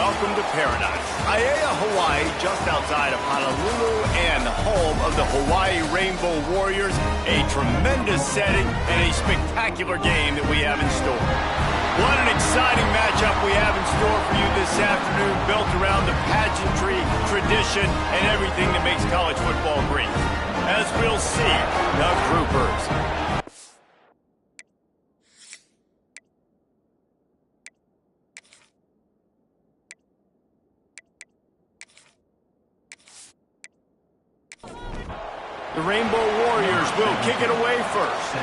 welcome to paradise. Aiea, Hawaii, just outside of Honolulu and the home of the Hawaii Rainbow Warriors. A tremendous setting and a spectacular game that we have in store. What an exciting matchup we have in store for you this afternoon, built around the pageantry, tradition, and everything that makes college football great. As we'll see, the Groupers. The Rainbow Warriors will kick it away first.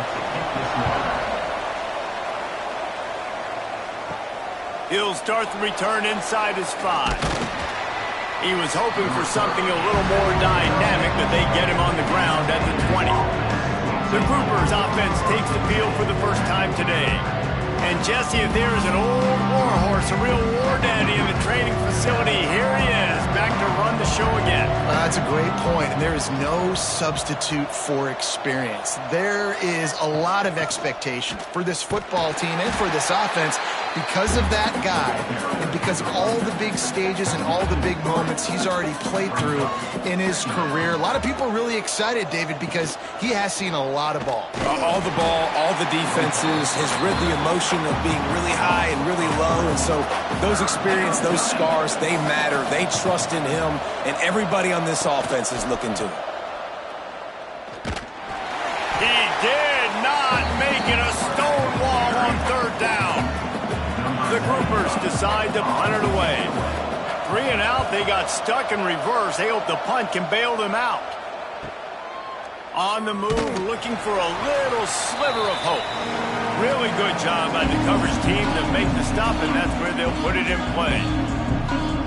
He'll start the return inside his 5. He was hoping for something a little more dynamic, but they get him on the ground at the 20. The Groupers offense takes the field for the first time today. And Jesse, if there is an old warhorse, a real war daddy in the training facility, here he is, back to run the show again. That's a great point, and there is no substitute for experience. There is a lot of expectation for this football team and for this offense because of that guy and because of all the big stages and all the big moments he's already played through in his career. A lot of people are really excited, David, because he has seen a lot of ball. All the ball, all the defenses, has rid the emotion of being really high and really low, and so those experience, those scars, they matter. They trust in him, and everybody on this offense is looking to him. He did not make it a stonewall on third down. The Groupers decide to punt it away. 3 and out, they got stuck in reverse. They hope the punt can bail them out. On the move, looking for a little sliver of hope. Really good job by the coverage team to make the stop, and that's where they'll put it in play.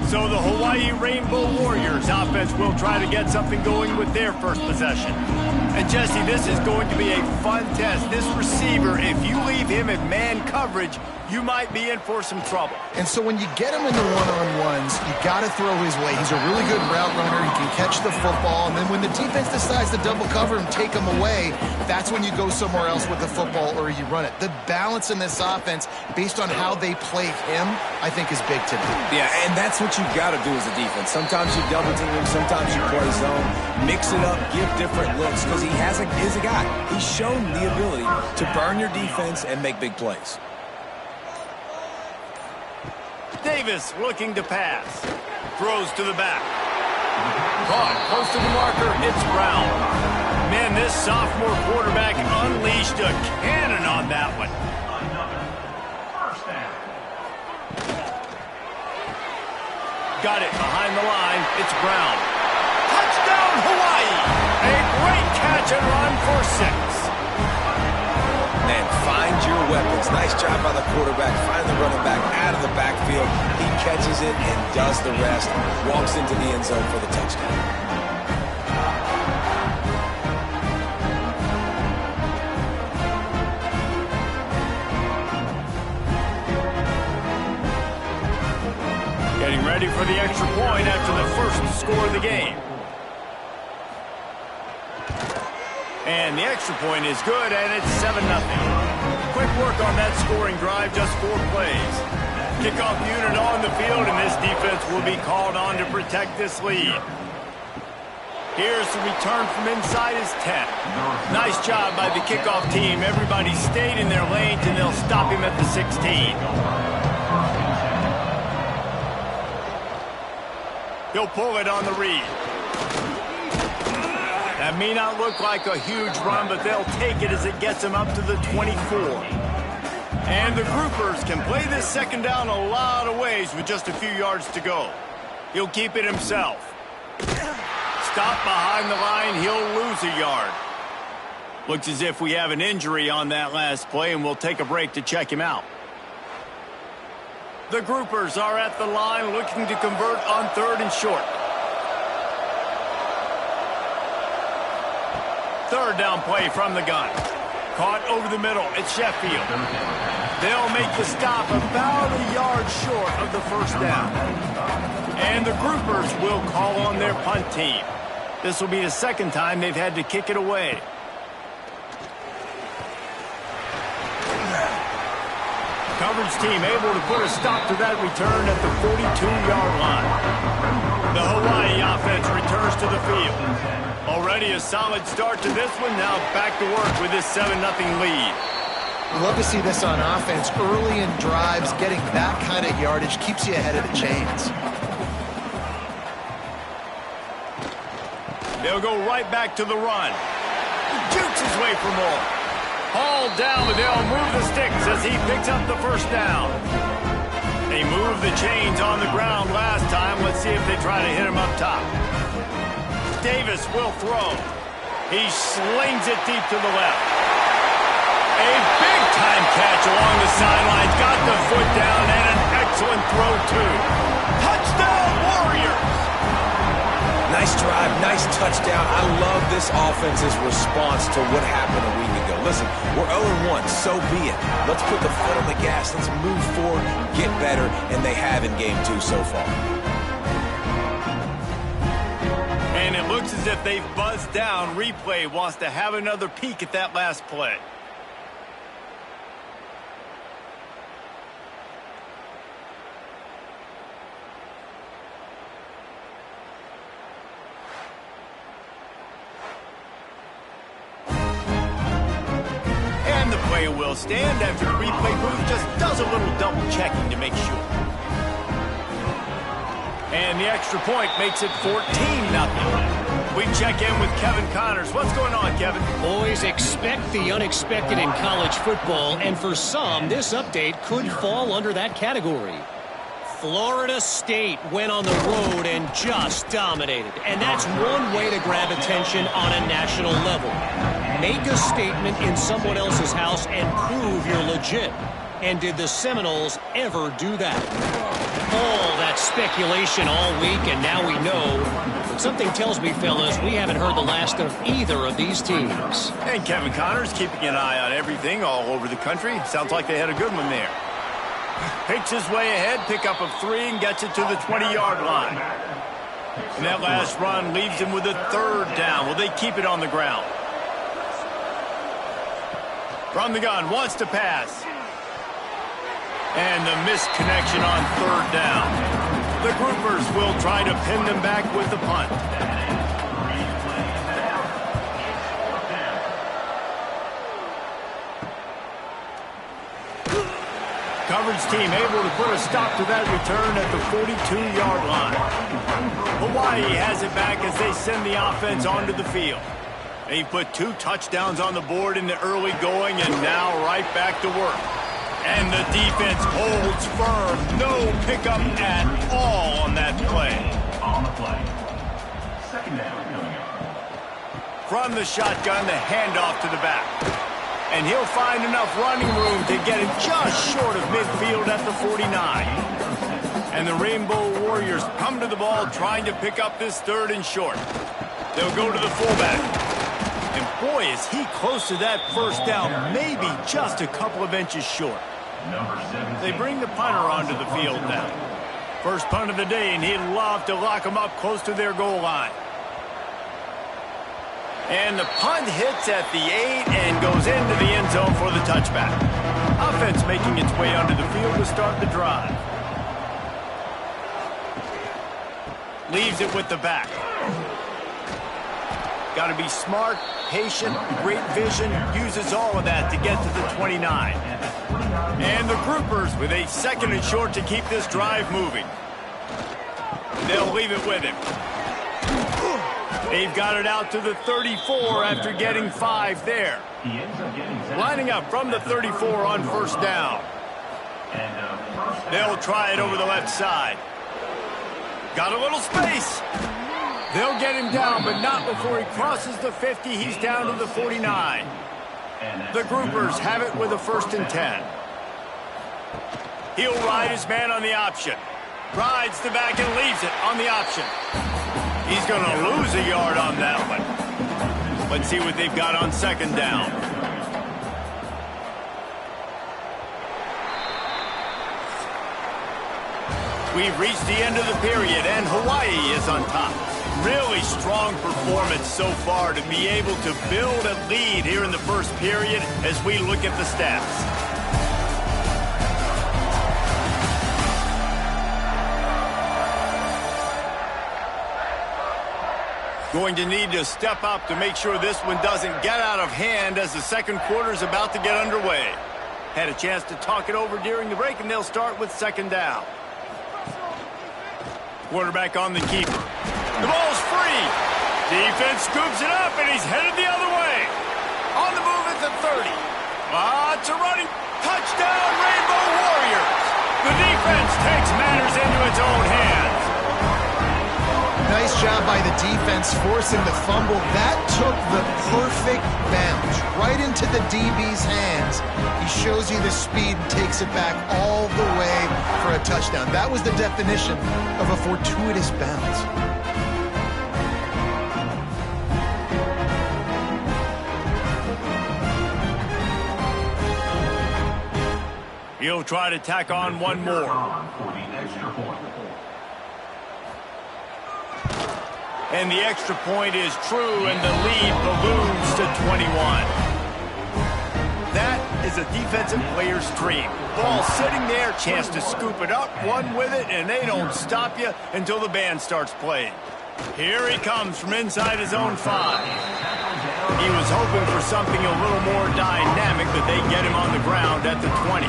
So the Hawaii Rainbow Warriors offense will try to get something going with their first possession. And Jesse, this is going to be a fun test. This receiver, if you leave him in man coverage, you might be in for some trouble. And so when you get him in the one-on-ones, you got to throw his way. He's a really good route runner. He can catch the football. And then when the defense decides to double cover and take him away, that's when you go somewhere else with the football or you run it. The balance in this offense, based on how they play him, I think is big today. Yeah, and that's what you've got to do as a defense. Sometimes you double team him, sometimes you play zone. Mix it up, give different looks, because he's a guy. He's shown the ability to burn your defense and make big plays. Davis looking to pass. Throws to the back. Caught close to the marker. It's Brown. Man, this sophomore quarterback unleashed a cannon on that one. Got it behind the line. It's Brown. Touchdown, Hawaii! A great catch and run for 6. Man, find your weapons. Nice job by the quarterback. Find the running back out of the backfield. He catches it and does the rest. Walks into the end zone for the touchdown. Getting ready for the extra point after the first score of the game. And the extra point is good, and it's 7-0. Quick work on that scoring drive, just 4 plays. Kickoff unit on the field, and this defense will be called on to protect this lead. Here's the return from inside his 10. Nice job by the kickoff team. Everybody stayed in their lanes, and they'll stop him at the 16. He'll pull it on the read. That may not look like a huge run, but they'll take it as it gets them up to the 24. And the Groupers can play this second down a lot of ways with just a few yards to go. He'll keep it himself. Stop behind the line, he'll lose a yard. Looks as if we have an injury on that last play, and we'll take a break to check him out. The Groupers are at the line looking to convert on 3rd and short. 3rd down play from the gun. Caught over the middle. It's Sheffield. They'll make the stop about a yard short of the first down. And the Groupers will call on their punt team. This will be the second time they've had to kick it away. Coverage team able to put a stop to that return at the 42-yard line. The Hawaii offense returns to the field. Already a solid start to this one. Now back to work with this 7-0 lead. Love to see this on offense. Early in drives, getting that kind of yardage keeps you ahead of the chains. They'll go right back to the run. He jukes his way for more. Hauled down, but they'll move the sticks as he picks up the first down. They moved the chains on the ground last time. Let's see if they try to hit him up top. Davis will throw. He slings it deep to the left. A big-time catch along the sidelines. Got the foot down and an excellent throw, too. Touchdown, Warriors! Nice drive, nice touchdown. I love this offense's response to what happened a week ago. Listen, we're 0-1, so be it. Let's put the foot on the gas. Let's move forward, get better, and they have in Game 2 so far. And it looks as if they've buzzed down. Replay wants to have another peek at that last play. Will stand after the replay booth just does a little double checking to make sure. And the extra point makes it 14-0. We check in with Kevin Connors. What's going on, Kevin? Boys, expect the unexpected in college football, and for some, this update could fall under that category. Florida State went on the road and just dominated, and that's one way to grab attention on a national level. Make a statement in someone else's house and prove you're legit. And did the Seminoles ever do that? All that speculation all week, and now we know. But something tells me, fellas, we haven't heard the last of either of these teams. And Kevin Connors keeping an eye on everything all over the country. Sounds like they had a good one there. Picks his way ahead, pick up of 3, and gets it to the 20-yard line. And that last run leaves him with a 3rd down. Will they keep it on the ground? From the gun, wants to pass. And the missed connection on 3rd down. The groupers will try to pin them back with the punt. Coverage team able to put a stop to that return at the 42-yard line. Hawaii has it back as they send the offense onto the field. They put 2 touchdowns on the board in the early going, and now right back to work. And the defense holds firm. No pickup at all on that play. On the play. 2nd down coming up. From the shotgun, the handoff to the back. And he'll find enough running room to get it just short of midfield at the 49. And the Rainbow Warriors come to the ball trying to pick up this 3rd and short. They'll go to the fullback. And boy, is he close to that first down, maybe just a couple of inches short. They bring the punter onto the field now. First punt of the day, and he'd love to lock them up close to their goal line. And the punt hits at the 8 and goes into the end zone for the touchback. Offense making its way onto the field to start the drive. Leaves it with the back. Got to be smart, patient, great vision, uses all of that to get to the 29. And the groupers with a 2nd and short to keep this drive moving. They'll leave it with him. They've got it out to the 34 after getting 5 there. Lining up from the 34 on 1st down. They'll try it over the left side. Got a little space. They'll get him down, but not before he crosses the 50. He's down to the 49. The groupers have it with a 1st and 10. He'll ride his man on the option. Rides the back and leaves it on the option. He's going to lose a yard on that one. Let's see what they've got on 2nd down. We've reached the end of the period, and Hawaii is on top. Really strong performance so far to be able to build a lead here in the first period as we look at the stats. Going to need to step up to make sure this one doesn't get out of hand as the second quarter is about to get underway. Had a chance to talk it over during the break, and they'll start with second down. Quarterback on the keeper. The ball's free. Defense scoops it up, and he's headed the other way. On the move at the 30. Lots of running. Touchdown, Rainbow Warriors. The defense takes matters into its own hands. Nice job by the defense forcing the fumble. That took the perfect bounce right into the DB's hands. He shows you the speed and takes it back all the way for a touchdown. That was the definition of a fortuitous bounce. He'll try to tack on one more. And the extra point is true, and the lead balloons to 21. That is a defensive player's dream. Ball sitting there, chance to scoop it up, run with it, and they don't stop you until the band starts playing. Here he comes from inside his own 5. He was hoping for something a little more dynamic, but they get him on the ground at the 20.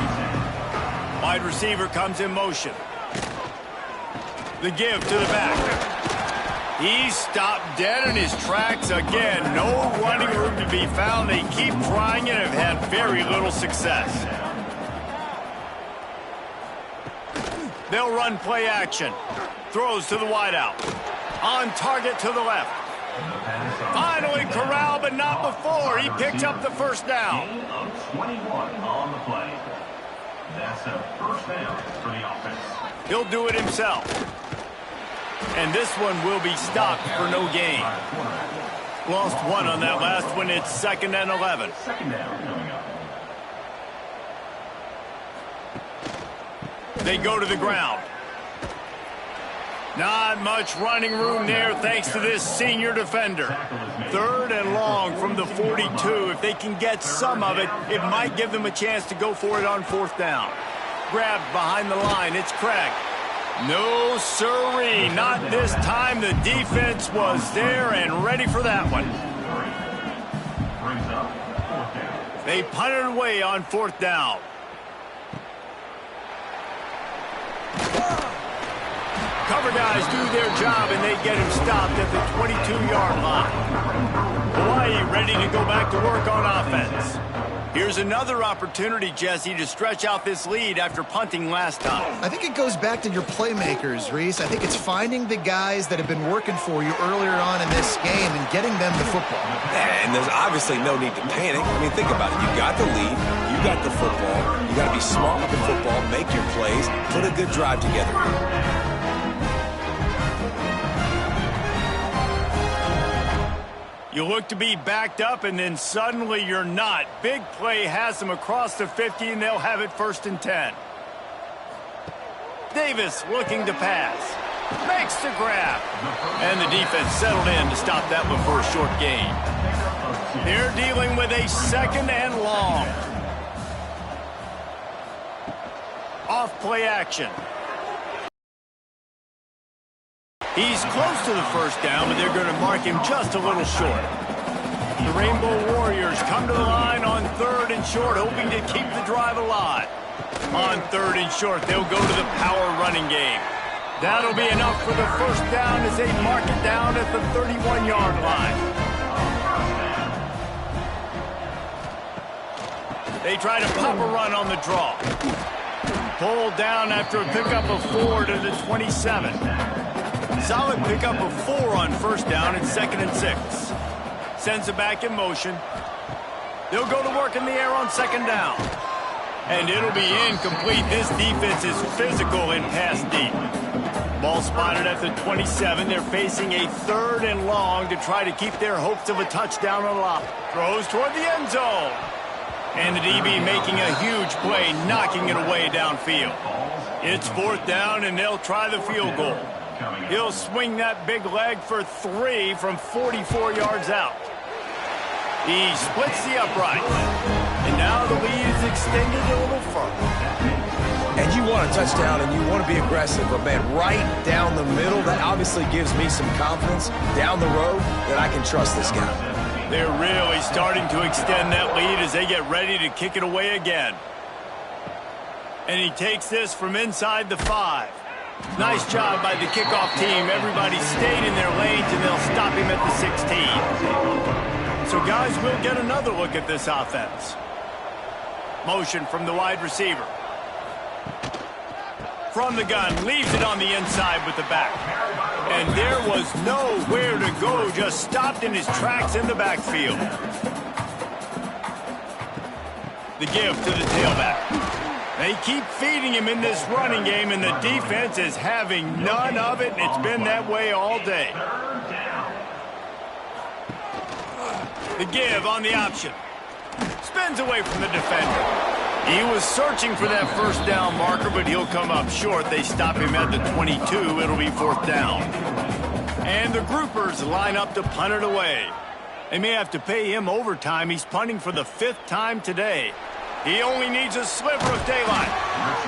Wide receiver comes in motion. The give to the back. He's stopped dead in his tracks again. No running room to be found. They keep trying and have had very little success. They'll run play action. Throws to the wideout. On target to the left. Finally corralled, but not before. He picks up the first down. Gain of 21 on the play. That's a first down for the offense. He'll do it himself. And this one will be stopped for no gain. Lost one on that last one. It's 2nd and 11. Second down coming up. They go to the ground. Not much running room there thanks to this senior defender. 3rd and long from the 42. If they can get some of it, it might give them a chance to go for it on 4th down. Grabbed behind the line. It's Craig. No siree, not this time. The defense was there and ready for that one. They punted away on 4th down. Cover guys do their job, and they get him stopped at the 22-yard line. Hawaii ready to go back to work on offense. Here's another opportunity, Jesse, to stretch out this lead after punting last time. I think it goes back to your playmakers, Reese. I think it's finding the guys that have been working for you earlier on in this game and getting them the football. And there's obviously no need to panic. I mean, think about it. You got the lead. You got the football. You got to be smart with the football, make your plays, put a good drive together. You look to be backed up, and then suddenly you're not. Big play has them across the 50, and they'll have it 1st and 10. Davis looking to pass. Makes the grab. And the defense settled in to stop that one for a short gain. They're dealing with a 2nd and long. Off play action. He's close to the 1st down, but they're going to mark him just a little short. The Rainbow Warriors come to the line on 3rd and short, hoping to keep the drive alive. On 3rd and short, they'll go to the power running game. That'll be enough for the 1st down as they mark it down at the 31-yard line. They try to pop a run on the draw. Pulled down after a pickup of 4 to the 27. Solid pickup of 4 on 1st down and 2nd and 6. Sends it back in motion. They'll go to work in the air on 2nd down. And it'll be incomplete. This defense is physical and pass deep. Ball spotted at the 27. They're facing a 3rd and long to try to keep their hopes of a touchdown alive. Throws toward the end zone. And the DB making a huge play, knocking it away downfield. It's 4th down, and they'll try the field goal. He'll swing that big leg for 3 from 44 yards out. He splits the uprights. And now the lead is extended a little further. And you want a touchdown and you want to be aggressive, but man, right down the middle, that obviously gives me some confidence down the road that I can trust this guy. They're really starting to extend that lead as they get ready to kick it away again. And he takes this from inside the 5. Nice job by the kickoff team. Everybody stayed in their lanes, and they'll stop him at the 16. So, guys, we'll get another look at this offense. Motion from the wide receiver. From the gun, leaves it on the inside with the back. And there was nowhere to go, just stopped in his tracks in the backfield. The give to the tailback. They keep feeding him in this running game, and the defense is having none of it, and it's been that way all day. The give on the option. Spins away from the defender. He was searching for that first down marker, but he'll come up short. They stop him at the 22. It'll be 4th down. And the groupers line up to punt it away. They may have to pay him overtime. He's punting for the 5th time today. He only needs a sliver of daylight.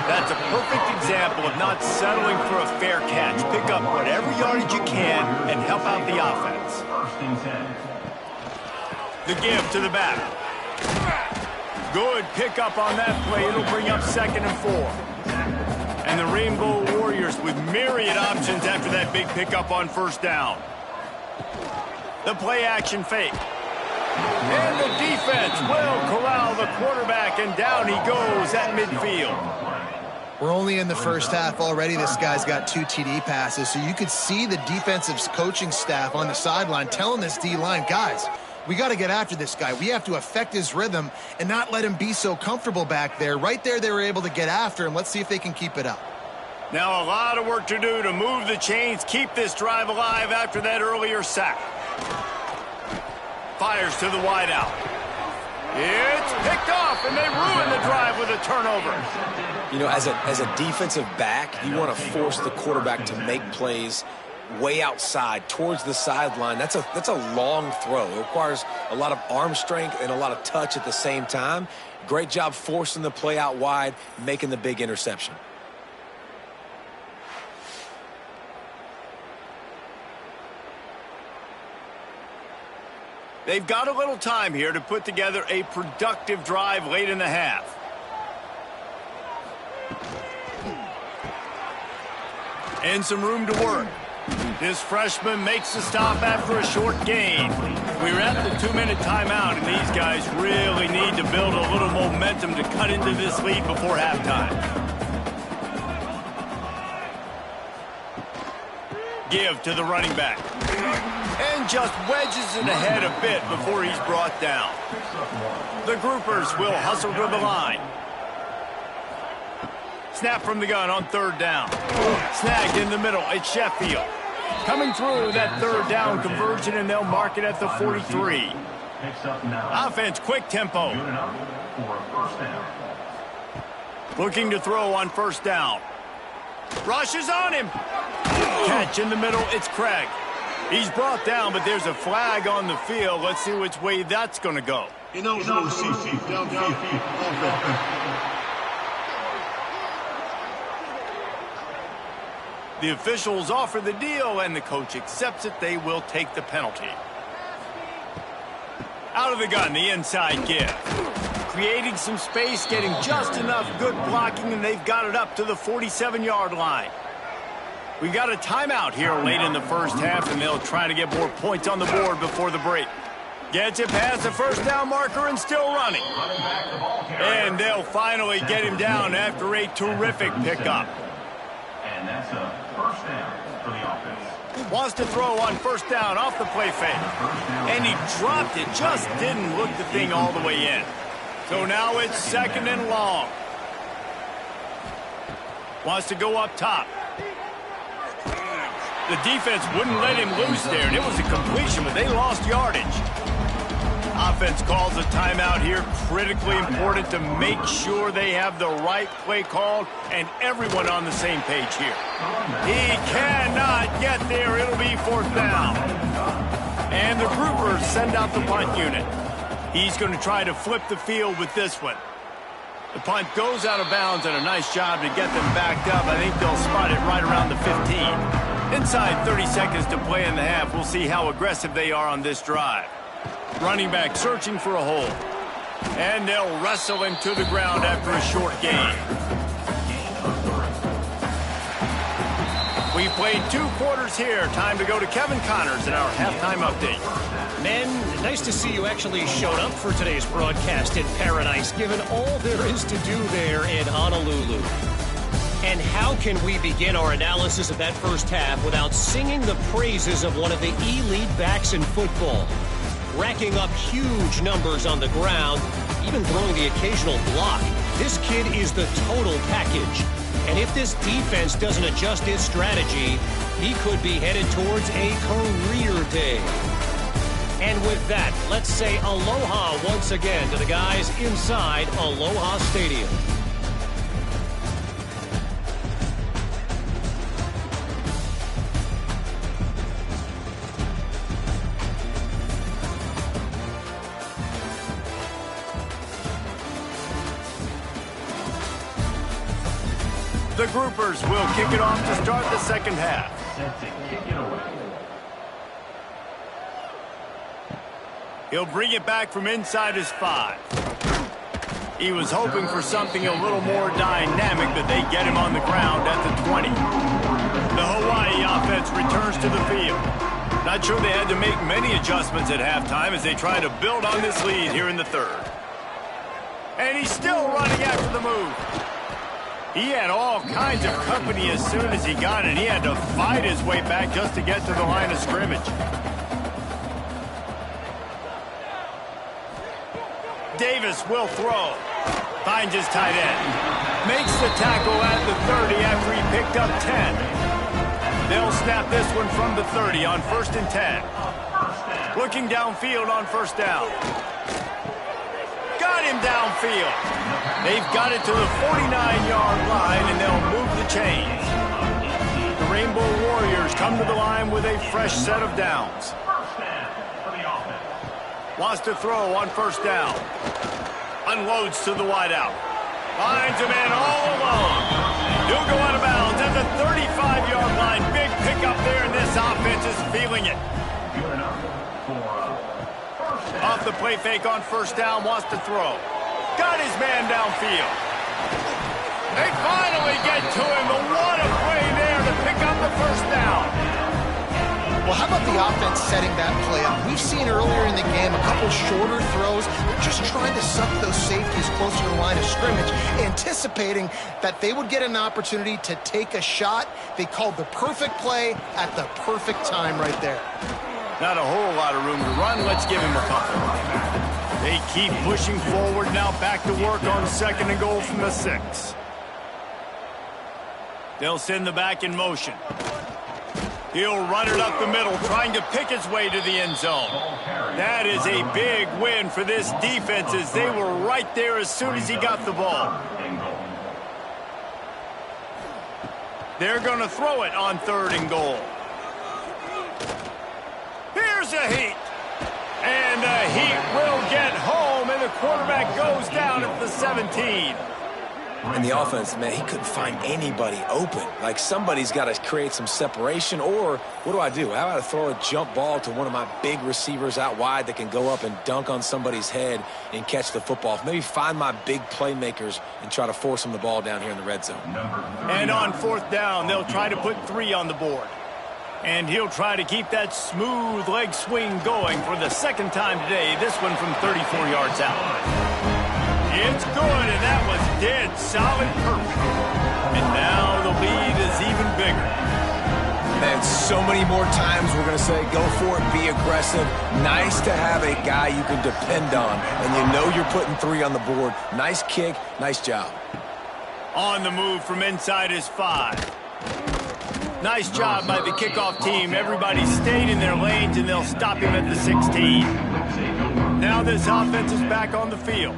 That's a perfect example of not settling for a fair catch. Pick up whatever yardage you can and help out the offense. The give to the back. Good pickup on that play. It'll bring up 2nd and 4. And the Rainbow Warriors with myriad options after that big pickup on 1st down. The play action fake. And the defense will corral the quarterback, and down he goes at midfield. We're only in the first half already. This guy's got 2 TD passes, so you could see the defensive coaching staff on the sideline telling this D-line, guys, we got to get after this guy. We have to affect his rhythm and not let him be so comfortable back there. Right there, they were able to get after him. Let's see if they can keep it up. Now a lot of work to do to move the chains, keep this drive alive after that earlier sack. Fires to the wideout. It's picked off, and they ruin the drive with a turnover. You know, as a defensive back, you want to force the quarterback to make plays way outside towards the sideline. That's a long throw. It requires a lot of arm strength and a lot of touch at the same time. Great job forcing the play out wide, making the big interception. They've got a little time here to put together a productive drive late in the half. And some room to work. This freshman makes the stop after a short gain. We're at the 2-minute timeout, and these guys really need to build a little momentum to cut into this lead before halftime. Give to the running back. And just wedges it ahead a bit before he's brought down. The groupers will hustle to the line. Snap from the gun on 3rd down. Snagged in the middle. It's Sheffield. Coming through that 3rd down conversion, and they'll mark it at the 43. Offense, quick tempo. Looking to throw on 1st down. Rushes on him. Catch in the middle. It's Craig. He's brought down, but there's a flag on the field. Let's see which way that's going to go. The officials offer the deal, and the coach accepts it. They will take the penalty. Out of the gun, the inside give. Creating some space, getting just enough good blocking, and they've got it up to the 47-yard line. We got a timeout here late in the first half, and they'll try to get more points on the board before the break. Gets it past the 1st down marker and still running. And they'll finally get him down after a terrific pickup. And that's a 1st down for the offense. Wants to throw on 1st down off the play fake. And he dropped it, just didn't look the thing all the way in. So now it's 2nd and long. Wants to go up top. The defense wouldn't let him loose there, and it was a completion, but they lost yardage. Offense calls a timeout here. Critically important to make sure they have the right play called and everyone on the same page here. He cannot get there. It'll be 4th down. And the groupers send out the punt unit. He's going to try to flip the field with this one. The punt goes out of bounds, and a nice job to get them backed up. I think they'll spot it right around the 15. Inside 30 seconds to play in the half. We'll see how aggressive they are on this drive. Running back searching for a hole. And they'll wrestle him to the ground after a short gain. We played 2 quarters here. Time to go to Kevin Connors in our halftime update. Men, nice to see you actually showed up for today's broadcast in paradise, given all there is to do there in Honolulu. And how can we begin our analysis of that first half without singing the praises of one of the elite backs in football? Racking up huge numbers on the ground, even throwing the occasional block. This kid is the total package. And if this defense doesn't adjust its strategy, he could be headed towards a career day. And with that, let's say aloha once again to the guys inside Aloha Stadium. The Groupers will kick it off to start the second half. Set to kick it away. He'll bring it back from inside his 5. He was hoping for something a little more dynamic, but they get him on the ground at the 20. The Hawaii offense returns to the field. Not sure they had to make many adjustments at halftime as they try to build on this lead here in the third. And he's still running after the move. He had all kinds of company as soon as he got it. He had to fight his way back just to get to the line of scrimmage. Davis will throw. Finds his tight end. Makes the tackle at the 30 after he picked up 10. They'll snap this one from the 30 on 1st and 10. Looking downfield on 1st down. Got him downfield. They've got it to the 49-yard line, and they'll move the chains. The Rainbow Warriors come to the line with a fresh set of downs. Wants to throw on 1st down. Unloads to the wideout. Finds a man all alone. He'll go out of bounds at the 35-yard line. Big pickup there, and this offense is feeling it. Off the play fake on 1st down, wants to throw. Got his man downfield. They finally get to him, but what a play there to pick up the 1st down. Well, how about the offense setting that play up? We've seen earlier in the game a couple shorter throws. They're just trying to suck those safeties closer to the line of scrimmage, anticipating that they would get an opportunity to take a shot. They called the perfect play at the perfect time right there. Not a whole lot of room to run. Let's give him a couple. They keep pushing forward now, back to work on 2nd and goal from the 6. They'll send the back in motion. He'll run it up the middle, trying to pick his way to the end zone. That is a big win for this defense as they were right there as soon as he got the ball. They're going to throw it on 3rd and goal. Here's a heat. And the Heat will get home, and the quarterback goes down at the 17. And the offense, man, he couldn't find anybody open. Like, somebody's got to create some separation, or what do? How about I throw a jump ball to one of my big receivers out wide that can go up and dunk on somebody's head and catch the football? Maybe find my big playmakers and try to force them the ball down here in the red zone. And on 4th down, they'll try to put 3 on the board. And he'll try to keep that smooth leg swing going for the 2nd time today, this one from 34 yards out. It's good, and that was dead solid perfect. And now the lead is even bigger. Man, so many more times we're going to say, go for it, be aggressive. Nice to have a guy you can depend on, and you know you're putting 3 on the board. Nice kick, nice job. On the move from inside his 5. Nice job by the kickoff team. Everybody stayed in their lanes, and they'll stop him at the 16. Now this offense is back on the field.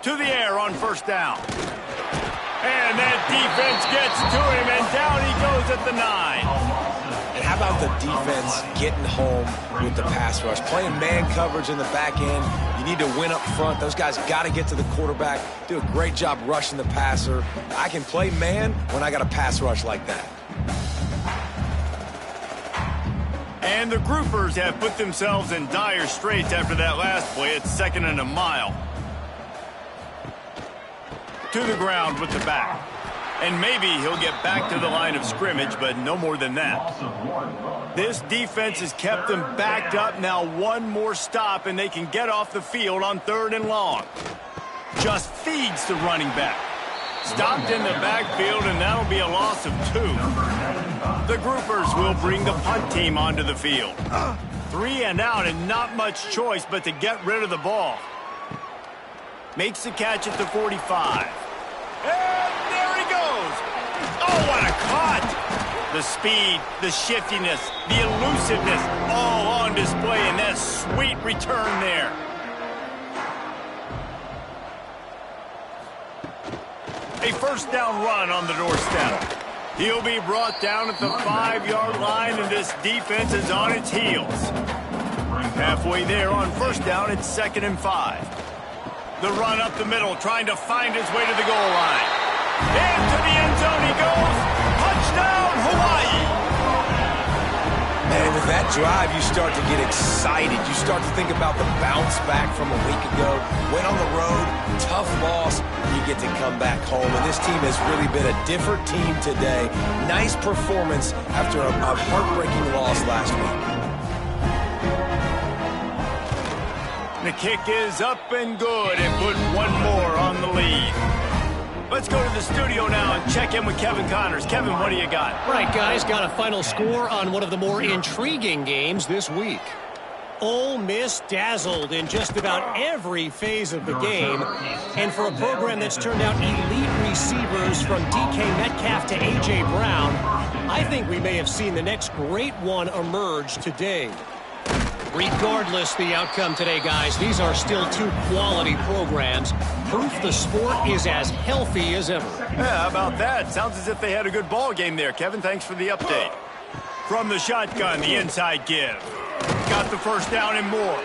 To the air on 1st down. And that defense gets to him, and down he goes at the 9. And how about the defense getting home with the pass rush? Playing man coverage in the back end. You need to win up front. Those guys got to get to the quarterback, do a great job rushing the passer. I can play man when I got a pass rush like that. And the groupers have put themselves in dire straits after that last play. It's 2nd and a mile. To the ground with the back. And maybe he'll get back to the line of scrimmage, but no more than that. This defense has kept them backed up. Now one more stop, and they can get off the field on 3rd and long. Just feeds the running back. Stopped in the backfield, and that'll be a loss of 2. The groupers will bring the punt team onto the field. 3 and out, and not much choice but to get rid of the ball. Makes the catch at the 45. And there he goes. Oh, what a cut. The speed, the shiftiness, the elusiveness, all on display, and that sweet return there. A 1st down run on the doorstep. He'll be brought down at the 5-yard line, and this defense is on its heels. Halfway there on 1st down, it's 2nd and 5. The run up the middle, trying to find his way to the goal line. Into the end zone he goes. Touchdown, Hawaii! And with that drive, you start to get excited. You start to think about the bounce back from a week ago. Went on the road, tough loss. You get to come back home. And this team has really been a different team today. Nice performance after a heartbreaking loss last week. The kick is up and good, and put one more on the lead. Let's go to the studio now and check in with Kevin Connors. Kevin, what do you got? Right, guys, got a final score on one of the more intriguing games this week. Ole Miss dazzled in just about every phase of the game. And for a program that's turned out elite receivers from DK Metcalf to A.J. Brown, I think we may have seen the next great one emerge today. Regardless the outcome today, guys, these are still 2 quality programs. Proof the sport is as healthy as ever. Yeah, how about that? Sounds as if they had a good ball game there. Kevin, thanks for the update. From the shotgun, the inside give. Got the 1st down and more.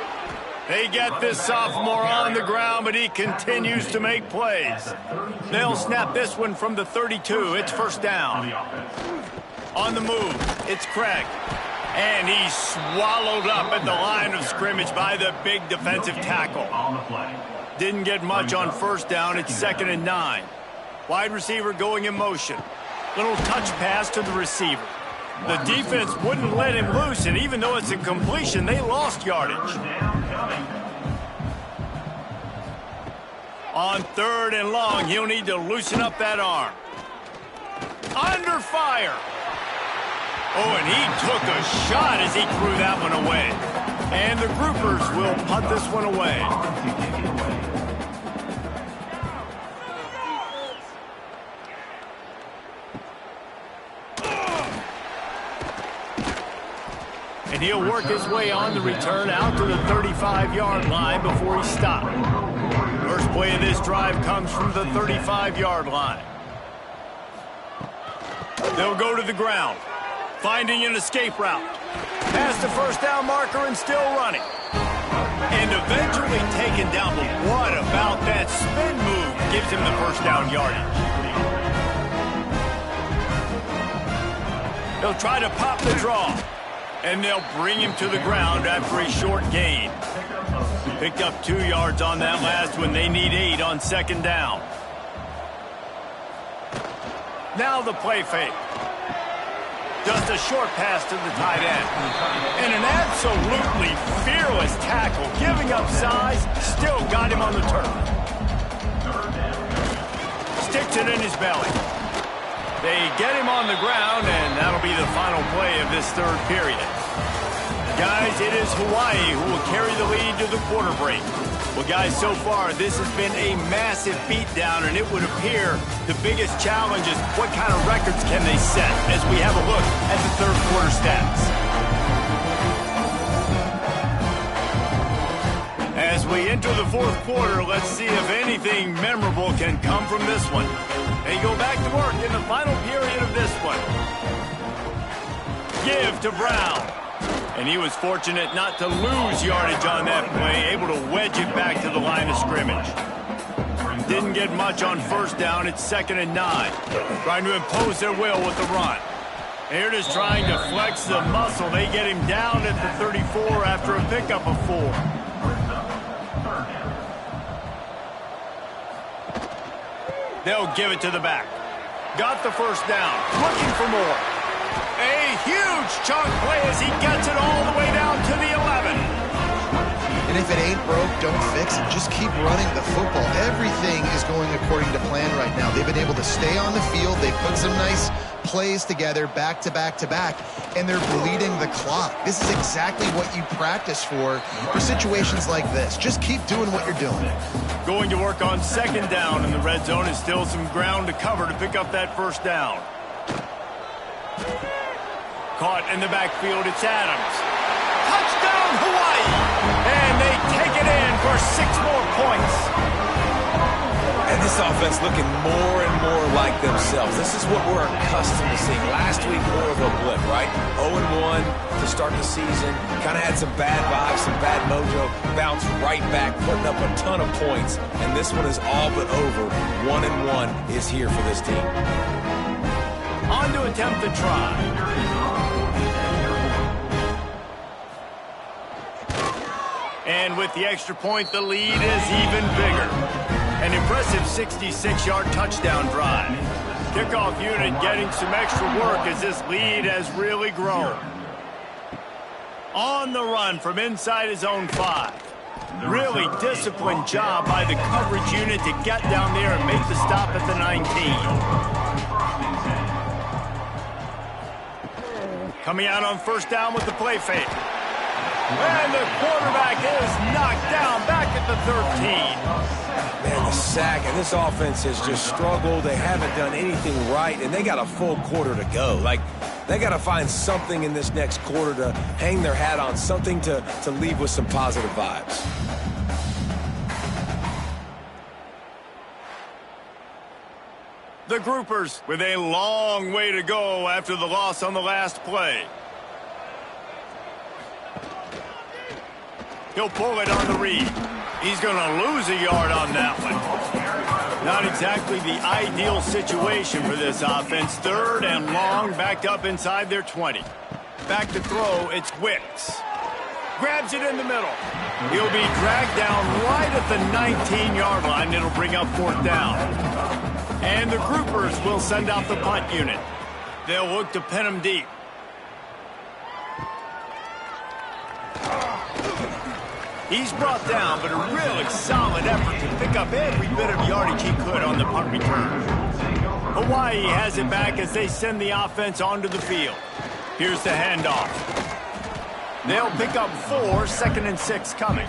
They get this sophomore on the ground, but he continues to make plays. They'll snap this one from the 32. It's 1st down. On the move, it's Craig. And he's swallowed up at the line of scrimmage by the big defensive tackle. Didn't get much on 1st down. It's 2nd and 9. Wide receiver going in motion. Little touch pass to the receiver. The defense wouldn't let him loose, and even though it's a completion, they lost yardage. On 3rd and long, he'll need to loosen up that arm. Under fire. Oh, and he took a shot as he threw that one away. And the groupers will punt this one away. And he'll work his way on the return out to the 35-yard line before he stopped. First play of this drive comes from the 35-yard line. They'll go to the ground. Finding an escape route. Past the 1st down marker and still running. And eventually taken down. But what about that spin move gives him the 1st down yardage? They'll try to pop the draw. And they'll bring him to the ground after a short gain. Picked up 2 yards on that last one. They need 8 on 2nd down. Now the play fake. Just a short pass to the tight end. And an absolutely fearless tackle. Giving up size, still got him on the turf. Sticks it in his belly. They get him on the ground, and that'll be the final play of this 3rd period. Guys, it is Hawaii who will carry the lead to the quarter break. Well, guys, so far, this has been a massive beatdown, and it would appear the biggest challenge is what kind of records can they set as we have a look at the 3rd quarter stats. As we enter the 4th quarter, let's see if anything memorable can come from this one. They go back to work in the final period of this one. give to Brown. And he was fortunate not to lose yardage on that play, able to wedge it back to the line of scrimmage. Didn't get much on first down. It's 2nd and 9. Trying to impose their will with the run. Here it is trying to flex the muscle. They get him down at the 34 after a pickup of 4. They'll give it to the back. Got the first down. Looking for more. A huge chunk play as he gets it all the way down to the 11. And if it ain't broke, don't fix it. Just keep running the football. Everything is going according to plan right now. They've been able to stay on the field. They've put some nice plays together back to back to back, and they're bleeding the clock. This is exactly what you practice for situations like this. Just keep doing what you're doing. Going to work on 2nd down in the red zone is still some ground to cover to pick up that first down. Caught in the backfield, it's Adams. Touchdown, Hawaii! And they take it in for 6 more points. And this offense looking more and more like themselves. This is what we're accustomed to seeing. Last week, more of a blip, right? 0-1 to start the season. Kind of had some bad vibes, some bad mojo. Bounced right back, putting up a ton of points. And this one is all but over. 1-1 is here for this team. On to attempt the try. And with the extra point, the lead is even bigger. An impressive 66-yard touchdown drive. Kickoff unit getting some extra work as this lead has really grown. On the run from inside his own 5. Really disciplined job by the coverage unit to get down there and make the stop at the 19. Coming out on first down with the play fake. And the quarterback is knocked down back at the 13. Man, the sack, and this offense has just struggled. They haven't done anything right, and they got a full quarter to go. Like, they got to find something in this next quarter to hang their hat on, something to leave with some positive vibes. The Groupers with a long way to go after the loss on the last play. He'll pull it on the read. He's going to lose a yard on that one. Not exactly the ideal situation for this offense. 3rd and long, backed up inside their 20. Back to throw, it's Wicks. Grabs it in the middle. He'll be dragged down right at the 19-yard line. It'll bring up 4th down. And the Groupers will send out the punt unit. They'll look to pin him deep. He's brought down, but a really solid effort to pick up every bit of yardage he could on the punt return. Hawaii has it back as they send the offense onto the field. Here's the handoff. They'll pick up 4, 2nd and 6 coming.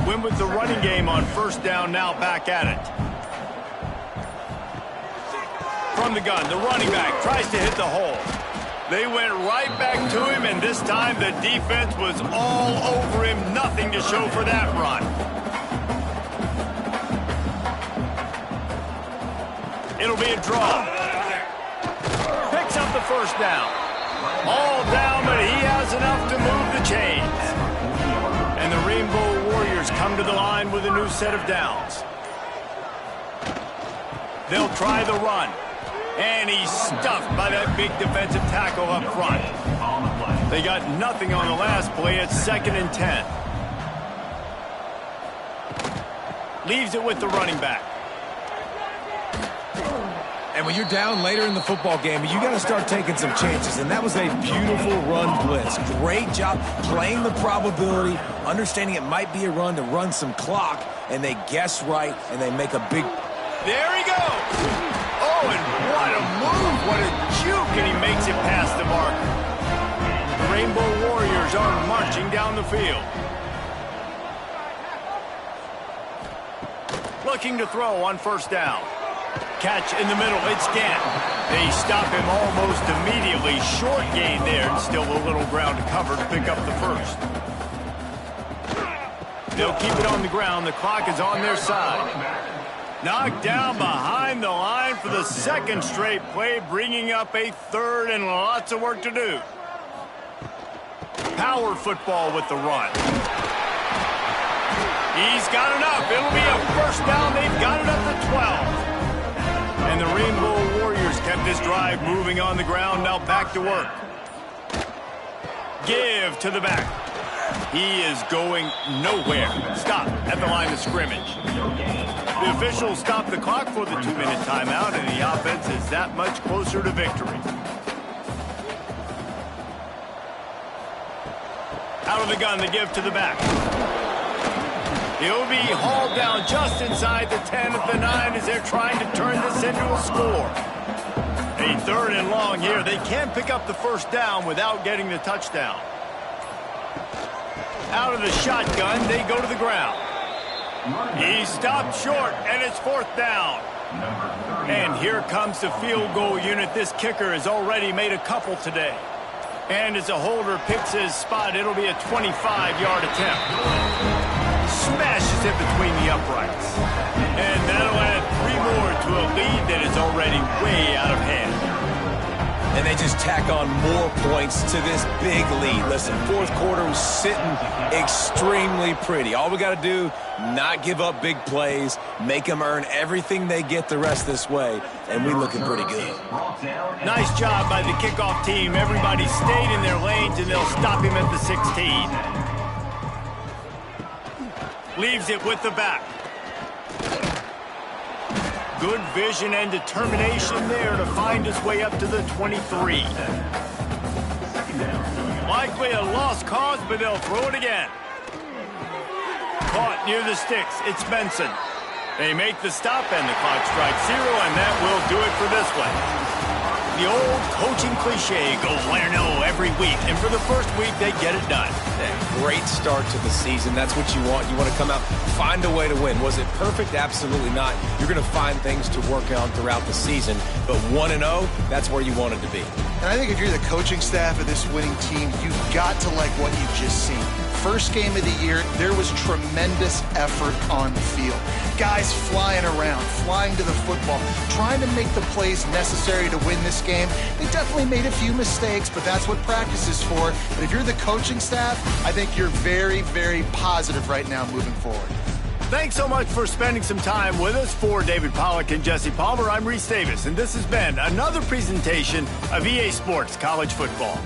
Win with the running game on first down, now back at it. From the gun, the running back tries to hit the hole. They went right back to him, and this time the defense was all over him. Nothing to show for that run. It'll be a draw. Picks up the first down. All down, but he has enough to move the chains. And the Rainbow Warriors come to the line with a new set of downs. They'll try the run. And he's stuffed by that big defensive tackle up front. They got nothing on the last play. It's 2nd and 10. Leaves it with the running back. And when you're down later in the football game, you got to start taking some chances. And that was a beautiful run blitz. Great job playing the probability, understanding it might be a run to run some clock, and they guess right, and they make a big... There he goes! Oh, and what a move, what a juke, and he makes it past the marker. The Rainbow Warriors are marching down the field. Looking to throw on first down. Catch in the middle, it's Gant. They stop him almost immediately. Short gain there, and still a little ground to cover to pick up the first. They'll keep it on the ground. The clock is on their side. Knocked down behind the line for the second straight play, bringing up a third and lots of work to do. Power football with the run. He's got enough. It'll be a first down. They've got it up to 12. And the Rainbow Warriors kept this drive moving on the ground. Now back to work. Give to the back. He is going nowhere. Stop at the line of scrimmage. The officials stop the clock for the 2-minute timeout, and the offense is that much closer to victory. Out of the gun, the give to the back. He'll be hauled down just inside the 10 at the 9 as they're trying to turn this into a score. A third and long here. They can't pick up the first down without getting the touchdown. Out of the shotgun, they go to the ground. He stopped short, and it's fourth down. And here comes the field goal unit. This kicker has already made a couple today. And as a holder picks his spot, it'll be a 25-yard attempt. Smashes it between the uprights. And that'll add 3 more to a lead that is already way out of hand. And they just tack on more points to this big lead. Listen, fourth quarter was sitting extremely pretty. All we got to do, not give up big plays, make them earn everything they get the rest this way, and we're looking pretty good. Nice job by the kickoff team. Everybody stayed in their lanes, and they'll stop him at the 16. Leaves it with the back. Good vision and determination there to find his way up to the 23. Likely a lost cause, but they'll throw it again. Caught near the sticks. It's Benson. They make the stop, and the clock strikes 0, and that will do it for this one. The old coaching cliche, go win or no every week, and for the first week, they get it done. Great start to the season. That's what you want. You want to come out, find a way to win. Was it perfect? Absolutely not. You're going to find things to work on throughout the season, but 1-0, that's where you want it to be. And I think if you're the coaching staff of this winning team, you've got to like what you've just seen. First game of the year, there was tremendous effort on the field. Guys flying around, flying to the football, trying to make the plays necessary to win this game. They definitely made a few mistakes, but that's what practice is for. But if you're the coaching staff, I think you're very, very positive right now moving forward. Thanks so much for spending some time with us. For David Pollack and Jesse Palmer, I'm Reese Davis, and this has been another presentation of EA Sports College Football.